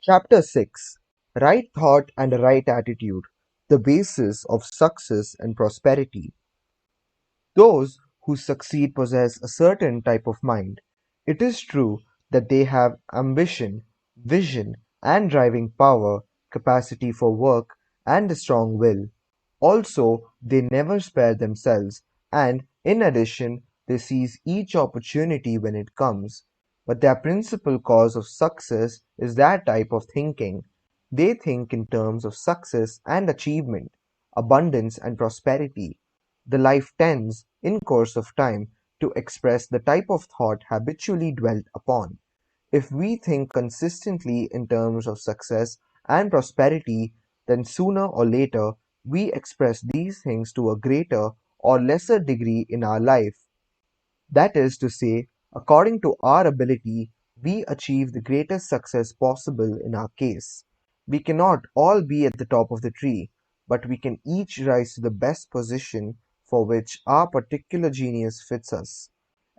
Chapter 6: Right Thought and a Right Attitude, the Basis of Success and Prosperity. Those who succeed possess a certain type of mind. It is true that they have ambition, vision, and driving power, capacity for work, and a strong will. Also, they never spare themselves, and, in addition, they seize each opportunity when it comes. But their principal cause of success is that type of thinking. They think in terms of success and achievement, abundance and prosperity. The life tends, in course of time, to express the type of thought habitually dwelt upon. If we think consistently in terms of success and prosperity, then sooner or later we express these things to a greater or lesser degree in our life. That is to say, according to our ability, we achieve the greatest success possible in our case. We cannot all be at the top of the tree, but we can each rise to the best position for which our particular genius fits us.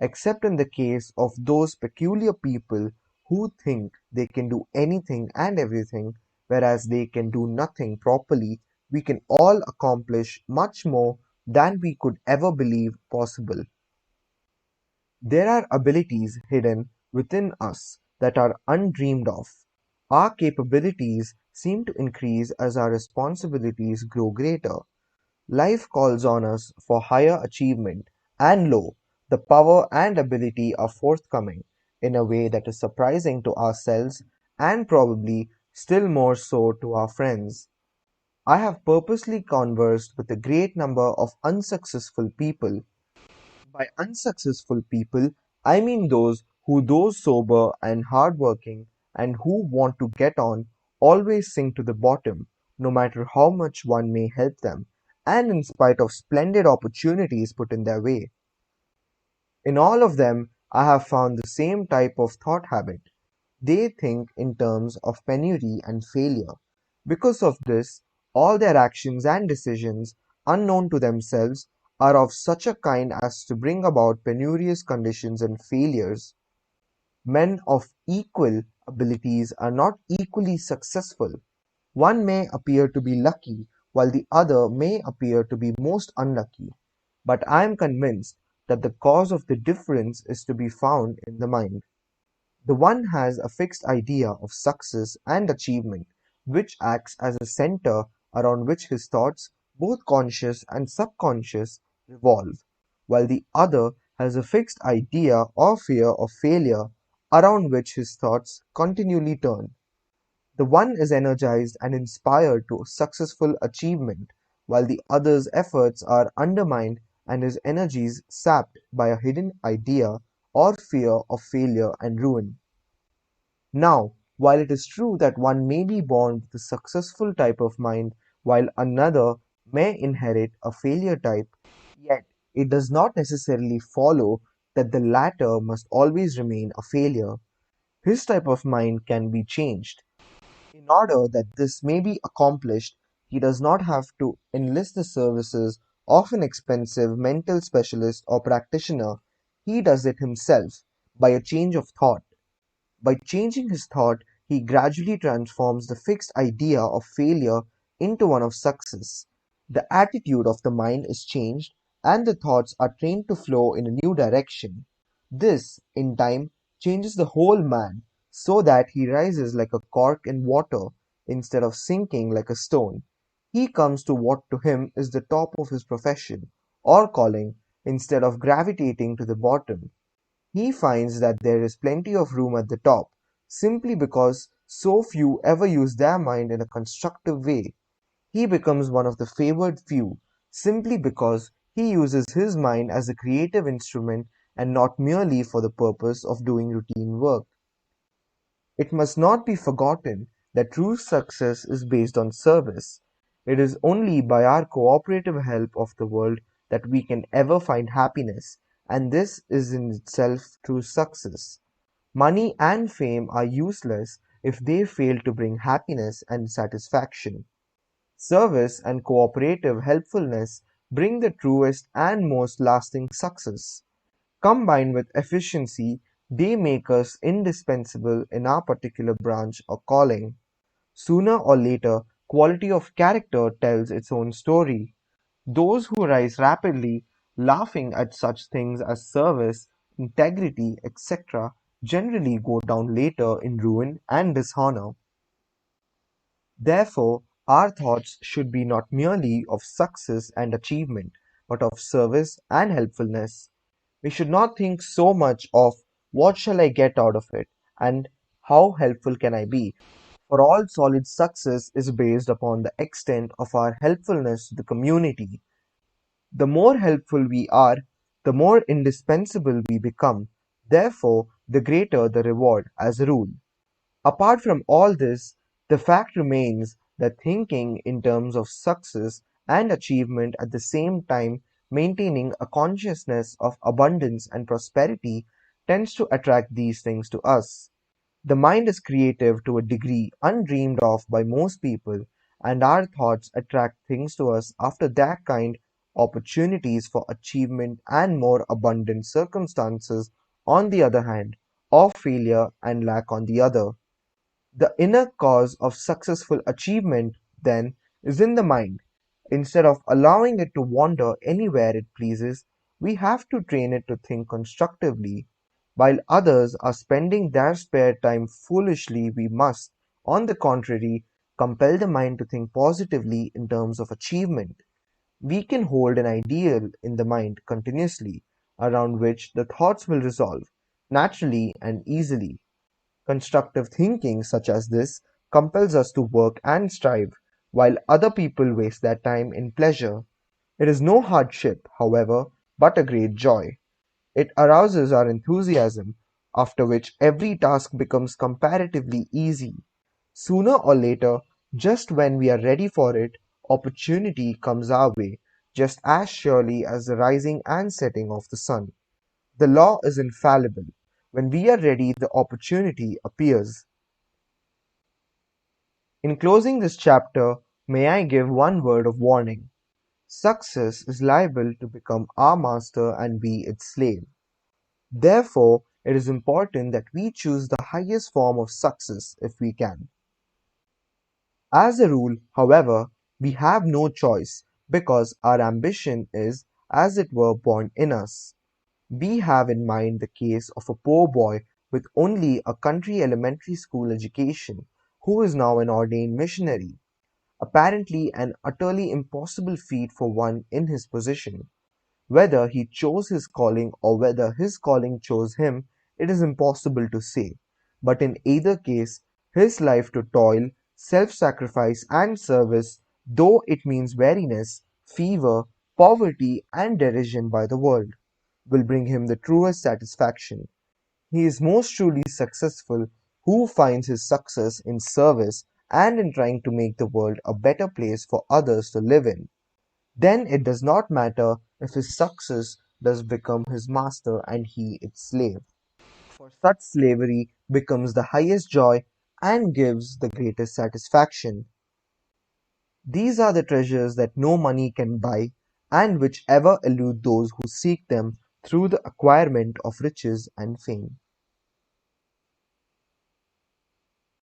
Except in the case of those peculiar people who think they can do anything and everything, whereas they can do nothing properly, we can all accomplish much more than we could ever believe possible. There are abilities hidden within us that are undreamed of. Our capabilities seem to increase as our responsibilities grow greater. Life calls on us for higher achievement, and lo, the power and ability are forthcoming in a way that is surprising to ourselves and probably still more so to our friends. I have purposely conversed with a great number of unsuccessful people. By unsuccessful people, I mean those sober and hardworking and who want to get on always sink to the bottom, no matter how much one may help them, and in spite of splendid opportunities put in their way. In all of them, I have found the same type of thought habit. They think in terms of penury and failure. Because of this, all their actions and decisions, unknown to themselves, are of such a kind as to bring about penurious conditions and failures. Men of equal abilities are not equally successful. One may appear to be lucky, while the other may appear to be most unlucky. But I am convinced that the cause of the difference is to be found in the mind. The one has a fixed idea of success and achievement, which acts as a center around which his thoughts, both conscious and subconscious, revolve, while the other has a fixed idea or fear of failure around which his thoughts continually turn. The one is energized and inspired to successful achievement, while the other's efforts are undermined and his energies sapped by a hidden idea or fear of failure and ruin. Now, while it is true that one may be born with a successful type of mind while another may inherit a failure type, yet it does not necessarily follow that the latter must always remain a failure. His type of mind can be changed. In order that this may be accomplished, he does not have to enlist the services of an expensive mental specialist or practitioner. He does it himself by a change of thought. By changing his thought, he gradually transforms the fixed idea of failure into one of success. The attitude of the mind is changed, and the thoughts are trained to flow in a new direction. This, in time, changes the whole man, so that he rises like a cork in water instead of sinking like a stone. He comes to what to him is the top of his profession or calling instead of gravitating to the bottom. He finds that there is plenty of room at the top, simply because so few ever use their mind in a constructive way. He becomes one of the favored few, simply because he uses his mind as a creative instrument and not merely for the purpose of doing routine work. It must not be forgotten that true success is based on service. It is only by our cooperative help of the world that we can ever find happiness, and this is in itself true success. Money and fame are useless if they fail to bring happiness and satisfaction. Service and cooperative helpfulness bring the truest and most lasting success. Combined with efficiency, They make us indispensable in our particular branch or calling. Sooner or later, quality of character tells its own story. Those who rise rapidly, laughing at such things as service, integrity, etc., generally go down later in ruin and dishonor. Therefore, our thoughts should be not merely of success and achievement, but of service and helpfulness. We should not think so much of what shall I get out of it and how helpful can I be, for all solid success is based upon the extent of our helpfulness to the community. The more helpful we are, the more indispensable we become, therefore, the greater the reward as a rule. Apart from all this, the fact remains that thinking in terms of success and achievement at the same time maintaining a consciousness of abundance and prosperity tends to attract these things to us. The mind is creative to a degree undreamed of by most people, and our thoughts attract things to us after that kind opportunities for achievement and more abundant circumstances on the other hand, or failure and lack on the other. The inner cause of successful achievement, then, is in the mind. Instead of allowing it to wander anywhere it pleases, we have to train it to think constructively. While others are spending their spare time foolishly, we must, on the contrary, compel the mind to think positively in terms of achievement. We can hold an ideal in the mind continuously, around which the thoughts will resolve, naturally and easily. Constructive thinking such as this compels us to work and strive, while other people waste their time in pleasure. It is no hardship, however, but a great joy. It arouses our enthusiasm, after which every task becomes comparatively easy. Sooner or later, just when we are ready for it, opportunity comes our way, just as surely as the rising and setting of the sun. The law is infallible. When we are ready, the opportunity appears. In closing this chapter, may I give one word of warning. Success is liable to become our master and we its slave. Therefore, it is important that we choose the highest form of success if we can. As a rule, however, we have no choice because our ambition is, as it were, born in us. We have in mind the case of a poor boy with only a country elementary school education who is now an ordained missionary, apparently an utterly impossible feat for one in his position. Whether he chose his calling or whether his calling chose him, it is impossible to say. But in either case, his life to toil, self-sacrifice and service, though it means weariness, fever, poverty and derision by the world, will bring him the truest satisfaction. He is most truly successful who finds his success in service and in trying to make the world a better place for others to live in. Then it does not matter if his success does become his master and he its slave, for such slavery becomes the highest joy and gives the greatest satisfaction. These are the treasures that no money can buy, and which ever elude those who seek them through the acquirement of riches and fame.